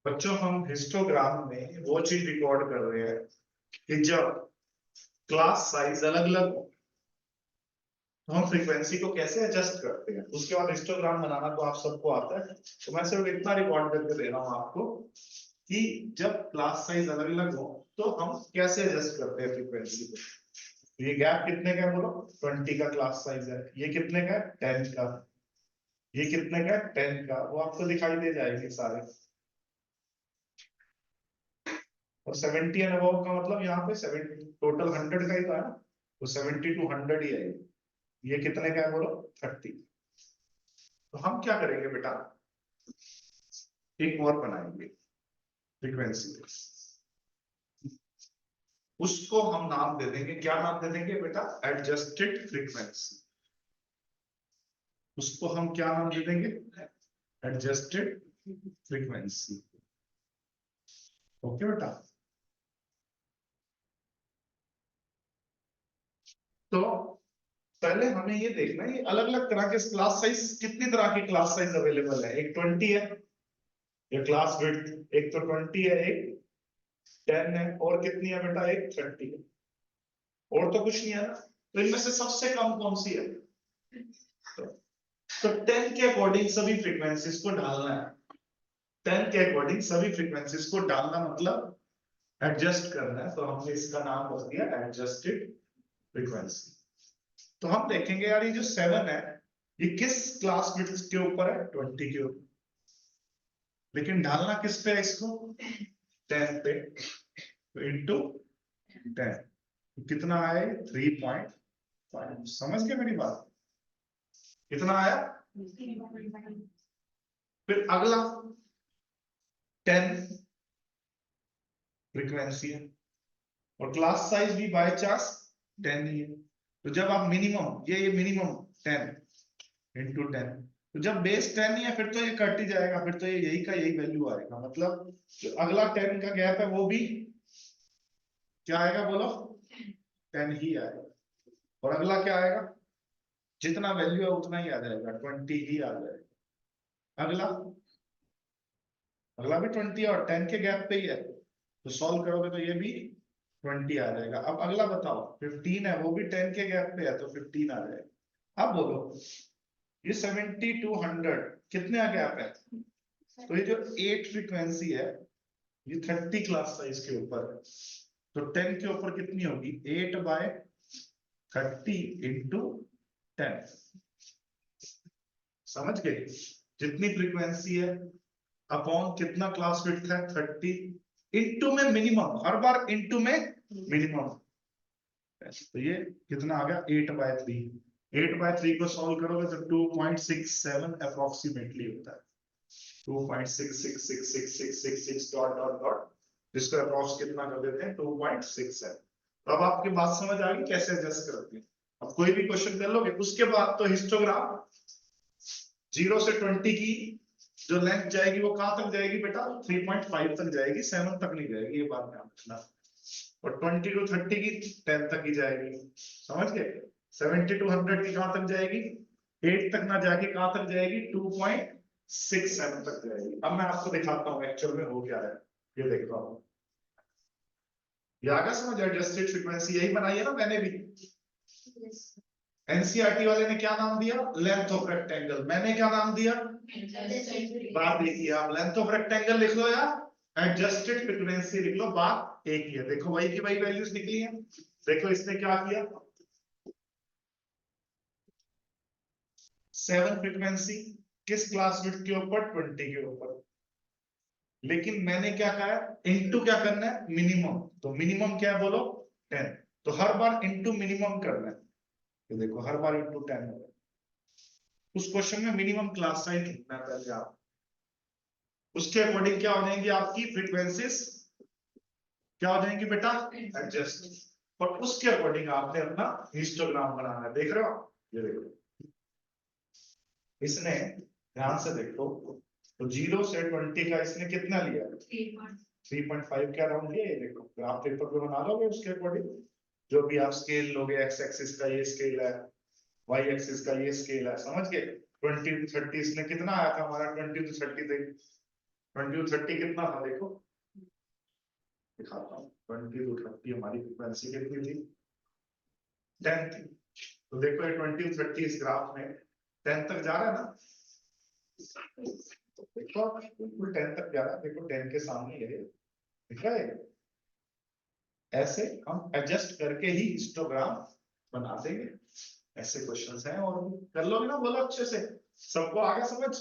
बच्चों हम हिस्टोग्राम में वो चीज रिकॉर्ड कर रहे हैं कि जब क्लास साइज अलग अलग हो तो हम फ्रीक्वेंसी को कैसे एडजस्ट करते हैं। उसके बाद हिस्टोग्राम बनाना तो आप सबको आता है, तो मैं सिर्फ इतना रिकॉर्ड करके दे रहा हूं आपको कि जब क्लास साइज अलग अलग हो तो हम कैसे एडजस्ट करते हैं फ्रीक्वेंसी को। ये गैप कितने का है बोलो? 20 का क्लास साइज है। ये कितने का है? 10 का। ये कितने का है? 10 का। वो आपको दिखाई दे जाएंगे सारे। और 70 एंड अबव का मतलब यहाँ पे 70 टोटल 100 का ही तो है ना, तो 70 टू 100 ही है। ये कितने का है बोलो? 30। तो हम क्या करेंगे बेटा, एक और बनाएंगे फ्रीक्वेंसी, उसको हम नाम दे देंगे। क्या नाम दे देंगे बेटा? Adjusted frequency. उसको हम क्या नाम दे देंगे? Adjusted frequency. ओके बेटा। तो पहले हमें ये देखना है अलग अलग तरह के क्लास साइज, कितनी तरह की क्लास साइज अवेलेबल है। एक 20 है, ये क्लास विड्थ। एक तो 20 है, एक 10 है, और कितनी है बेटा? एक 30 है। और तो कुछ नहीं है ना। तो इनमें से सबसे कम कौन सी है? तो 10 के अकॉर्डिंग सभी फ्रीक्वेंसीज को डालना है। 10 के अकॉर्डिंग सभी फ्रीक्वेंसीज को डालना मतलब एडजस्ट करना है। तो हमने इसका नाम रख दिया एडजस्टेड फ्रीक्वेंसी। तो हम देखेंगे यार, ये जो 7 है ये किस क्लास विड्थ के ऊपर है? 20 के ऊपर। लेकिन डालना किस पे है इसको? 10 पे। तो इंटू 10 कितना आया? 3.5। समझ गए मेरी बात? कितना आया? फिर अगला 10 फ्रीक्वेंसी है और क्लास साइज भी बाय चांस 10 ही है। तो जब आप मिनिमम, ये मिनिमम 10 इंटू 10, तो जब बेस 10 ही है फिर तो ये कट ही जाएगा। फिर तो ये यही का यही वैल्यू आएगा। मतलब जो अगला 10 का गैप है वो भी क्या आएगा बोलो? 10 ही आएगा। और अगला क्या आएगा? जितना वैल्यू है उतना ही आ जाएगा, 20 ही आ जाएगा। अगला अगला भी 20 और 10 के गैप पे ही है, तो सॉल्व करोगे तो ये भी 20 आ जाएगा। अब अगला बताओ, 15 है, वो भी 10 के गैप पे है, तो 15 आ जाएगा। अब बोलो ये 70 टू 100 कितने का गैप है? तो ये जो 8 फ्रीक्वेंसी है ये 30 क्लास साइज के ऊपर है। तो 10 के ऊपर कितनी होगी? 8/30 इंटू 10। समझ गए? जितनी फ्रीक्वेंसी है अपॉन कितना क्लास विड्थ है? 30 इंटू में मिनिमम, हर बार इंटू में मिनिमम। तो ये कितना आ गया? 8/3। 8/3 को सॉल्व करोगे तो 2.67 अप्रोक्सीमेटली होता है। 2.666666 डॉट डॉट डॉट, जिसको अप्रोक्स कितना कर देते हैं? 2.67। तो अब आपकी बात समझ आ गई कैसे एडजस्ट करते हैं। अब कोई भी क्वेश्चन कर लोगे। उसके बाद तो हिस्टोग्राम 0 से 20 की जो लेंथ जाएगी वो कहां तक जाएगी बेटा? 3.5 तक जाएगी, 7 तक नहीं जाएगी, ये बात ध्यान रखना। और 20 टू 30 की 10 तक ही जाएगी। समझ गए? 70 टू 100 की कहां तक जाएगी? 8 तक ना जाके कहां तक जाएगी? 2.67 तक जाएगी। अब मैं आपको दिखाता हूँ एक्चुअल में हो क्या है। ये देख रहा हूँ, ये आ गया समझ? एडजस्टेड फ्रीक्वेंसी यही बनाई है ना मैंने भी। एनसीईआरटी वाले ने क्या नाम दिया? Length of rectangle. मैंने क्या नाम दिया? बात देखिए, आप लेंथ ऑफ रेक्टेंगल लिख लो या एडजस्टेड फ्रीक्वेंसी लिख लो, बात एक ही है। देखो वही की वही वैल्यूज निकली है। देखो इसने क्या किया, 7 फ्रीक्वेंसी किस क्लास विड्थ के ऊपर? 20 के ऊपर। लेकिन मैंने क्या कहा है? इनटू क्या करना है? मिनिमम। तो मिनिमम क्या है बोलो? 10। तो हर बार इनटू मिनिमम करना है। तो देखो हर बार इनटू 10 होगा। उस क्वेश्चन में मिनिमम क्लास साइज लिखना है पहले आप। उसके अकॉर्डिंग क्या हो जाएंगी आपकी फ्रीक्वेंसीज? क्या हो जाएंगी बेटा? एडजस्ट। और उसके अकॉर्डिंग आपने अपना हिस्टोग्राम बनाना है। देख रहे हो? ये देखो इसने, ध्यान से देखो, तो 0 से 20 का इसने कितना लिया? 3.5 क्या राउंड लिया। ये देखो ग्राफ पेपर पे बना लोगे उसके अकॉर्डिंग। जो भी आप स्केल लोगे, एक्स एक्सिस का ये स्केल है, वाई एक्सिस का ये स्केल है। समझ गए? 20 to 30 इसने कितना आया था हमारा? 20 to 30 तक 20 और 30 कितना था देखो, दिखाता हूँ। 20 और 30 हमारी फ्रीक्वेंसी कितनी थी, 10 थी। तो देखो ये 20 और 30 इस ग्राफ में 10 तक जा रहा है ना, तो देखो बिल्कुल 10 तक जा रहा है, देखो 10 के सामने ये दिख रहा है। ऐसे हम एडजस्ट करके ही हिस्टोग्राम बना देंगे। ऐसे क्वेश्चंस हैं और कर लोगे ना, बोलो अच्छे से, सबको आ गया समझ।